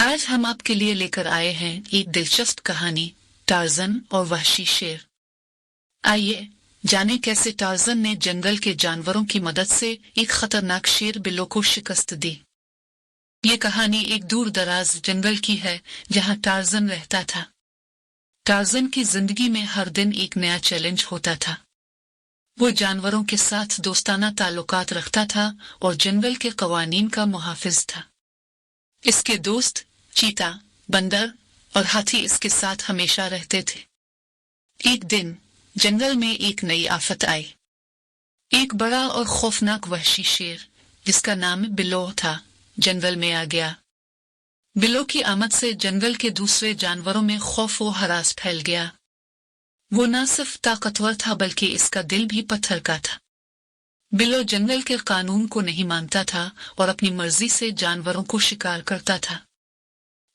आज हम आपके लिए लेकर आए हैं एक दिलचस्प कहानी, टार्ज़न और वहशी शेर। आइए जानें कैसे टार्ज़न ने जंगल के जानवरों की मदद से एक खतरनाक शेर बिल्लो को शिकस्त दी। ये कहानी एक दूर दराज जंगल की है जहां टार्ज़न रहता था। टार्ज़न की जिंदगी में हर दिन एक नया चैलेंज होता था। वो जानवरों के साथ दोस्ताना ताल्लुकात रखता था और जंगल के कवानीन का मुहाफिज था। इसके दोस्त चीता, बंदर और हाथी इसके साथ हमेशा रहते थे। एक दिन जंगल में एक नई आफत आई। एक बड़ा और खौफनाक वहशी शेर जिसका नाम बिल्लो था जंगल में आ गया। बिल्लो की आमद से जंगल के दूसरे जानवरों में खौफ व हरास फैल गया। वो न सिर्फ ताकतवर था बल्कि इसका दिल भी पत्थर का था। बिल्लो जंगल के कानून को नहीं मानता था और अपनी मर्जी से जानवरों को शिकार करता था।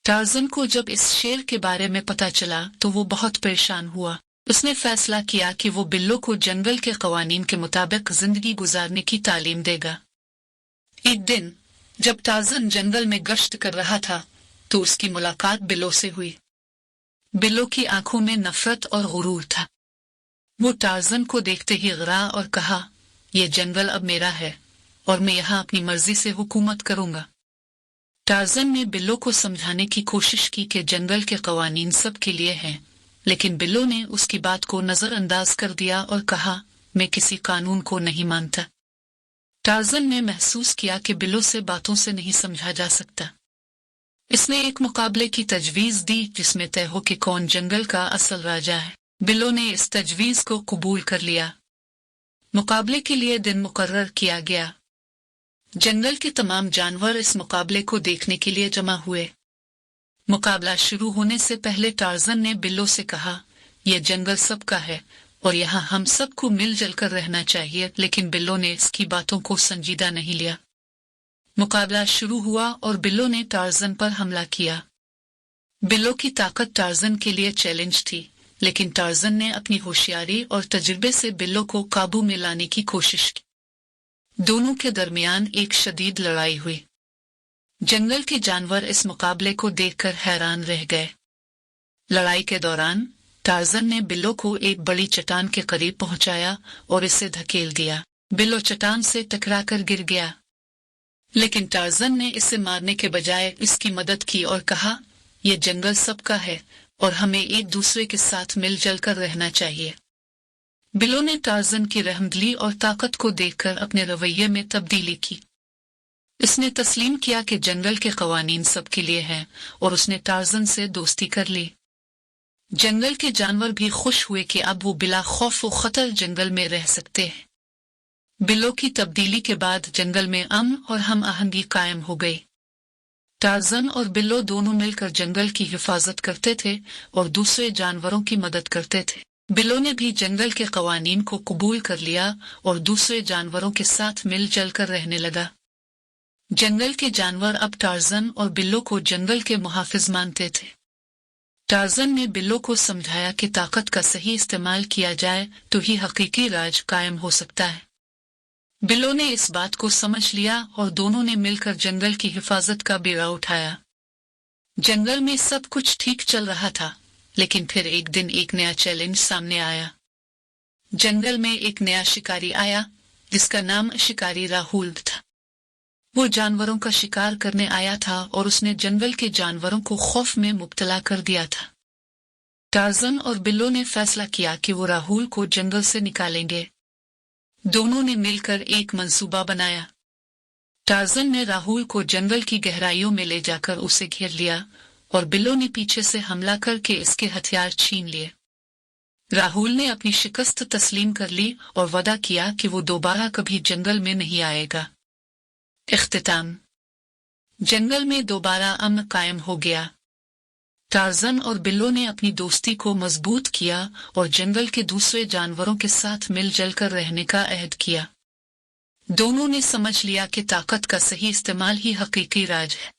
टार्ज़न को जब इस शेर के बारे में पता चला तो वो बहुत परेशान हुआ। उसने फैसला किया कि वो बिल्लो को जंगल के कवानीन के मुताबिक जिंदगी गुजारने की तालीम देगा। एक दिन जब टार्ज़न जंगल में गश्त कर रहा था तो उसकी मुलाकात बिल्लो से हुई। बिल्लो की आंखों में नफरत और गुरूर था। वो टार्ज़न को देखते ही गिरा और कहा, यह जंगल अब मेरा है और मैं यहाँ अपनी मर्जी से हुकूमत करूंगा। टार्ज़न ने बिल्लो को समझाने की कोशिश की कि जंगल के कवानीन सब के लिए हैं, लेकिन बिल्लो ने उसकी बात को नजरअंदाज कर दिया और कहा, मैं किसी कानून को नहीं मानता। टार्ज़न ने महसूस किया कि बिल्लो से बातों से नहीं समझा जा सकता। इसने एक मुकाबले की तजवीज दी जिसमें तय हो कि कौन जंगल का असल राजा है। बिल्लो ने इस तजवीज को कबूल कर लिया। मुकाबले के लिए दिन मुकर्रर किया गया। जंगल के तमाम जानवर इस मुकाबले को देखने के लिए जमा हुए। मुकाबला शुरू होने से पहले टार्ज़न ने बिल्लो से कहा, यह जंगल सबका है और यहाँ हम सबको मिलजुल कर रहना चाहिए, लेकिन बिल्लो ने इसकी बातों को संजीदा नहीं लिया। मुकाबला शुरू हुआ और बिल्लो ने टार्ज़न पर हमला किया। बिल्लो की ताकत टार्ज़न के लिए चैलेंज थी, लेकिन टार्ज़न ने अपनी होशियारी और तजुर्बे से बिल्लो को काबू में लाने की कोशिश की। दोनों के दरमियान एक शदीद लड़ाई हुई। जंगल के जानवर इस मुकाबले को देखकर हैरान रह गए। लड़ाई के दौरान टार्ज़न ने बिल्लो को एक बड़ी चट्टान के करीब पहुंचाया और इसे धकेल दिया। बिल्लो चट्टान से टकराकर गिर गया, लेकिन टार्ज़न ने इसे मारने के बजाय इसकी मदद की और कहा, यह जंगल सबका है और हमें एक दूसरे के साथ मिलजुल कर रहना चाहिए। बिल्लो ने टार्ज़न की रहमदिली और ताकत को देखकर अपने रवैये में तब्दीली की। इसने तस्लीम किया कि जंगल के कवानीन सबके लिए हैं और उसने टार्ज़न से दोस्ती कर ली। जंगल के जानवर भी खुश हुए कि अब वो बिला खौफ व खतर जंगल में रह सकते हैं। बिल्लो की तब्दीली के बाद जंगल में अमन और हम आहंगी कायम हो गई। टार्ज़न और बिल्लो दोनों मिलकर जंगल की हिफाजत करते थे और दूसरे जानवरों की मदद करते थे। बिल्लो ने भी जंगल के कवानीन को कबूल कर लिया और दूसरे जानवरों के साथ मिलजुल कर रहने लगा। जंगल के जानवर अब टार्ज़न और बिल्लो को जंगल के मुहाफिज मानते थे। टार्ज़न ने बिल्लो को समझाया कि ताकत का सही इस्तेमाल किया जाए तो ही हकीकी राज कायम हो सकता है। बिल्लो ने इस बात को समझ लिया और दोनों ने मिलकर जंगल की हिफाजत का बीड़ा उठाया। जंगल में सब कुछ ठीक चल रहा था, लेकिन फिर एक दिन एक नया चैलेंज सामने आया। जंगल में एक नया शिकारी आया जिसका नाम शिकारी राहुल था। वो जानवरों का शिकार करने आया था और उसने जंगल के जानवरों को खौफ में मुब्तला कर दिया था। टार्ज़न और बिल्लो ने फैसला किया कि वो राहुल को जंगल से निकालेंगे। दोनों ने मिलकर एक मंसूबा बनाया। टार्ज़न ने राहुल को जंगल की गहराइयों में ले जाकर उसे घेर लिया और बिल्लो ने पीछे से हमला करके इसके हथियार छीन लिए। राहुल ने अपनी शिकस्त तस्लीम कर ली और वादा किया कि वो दोबारा कभी जंगल में नहीं आएगा। इख्तिताम, जंगल में दोबारा अमन कायम हो गया। टार्ज़न और बिल्लो ने अपनी दोस्ती को मजबूत किया और जंगल के दूसरे जानवरों के साथ मिलजुल कर रहने का अहद किया। दोनों ने समझ लिया कि ताकत का सही इस्तेमाल ही हकीकी राज है।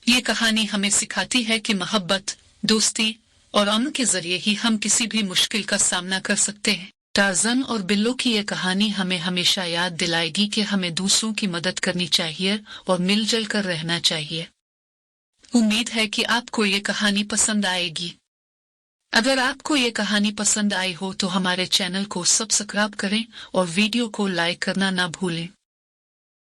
ये कहानी हमें सिखाती है कि मोहब्बत, दोस्ती और अमन के जरिए ही हम किसी भी मुश्किल का सामना कर सकते हैं। टार्ज़न और बिल्लो की यह कहानी हमें हमेशा याद दिलाएगी कि हमें दूसरों की मदद करनी चाहिए और मिलजुल कर रहना चाहिए। उम्मीद है कि आपको ये कहानी पसंद आएगी। अगर आपको ये कहानी पसंद आई हो तो हमारे चैनल को सब्सक्राइब करें और वीडियो को लाइक करना ना भूलें।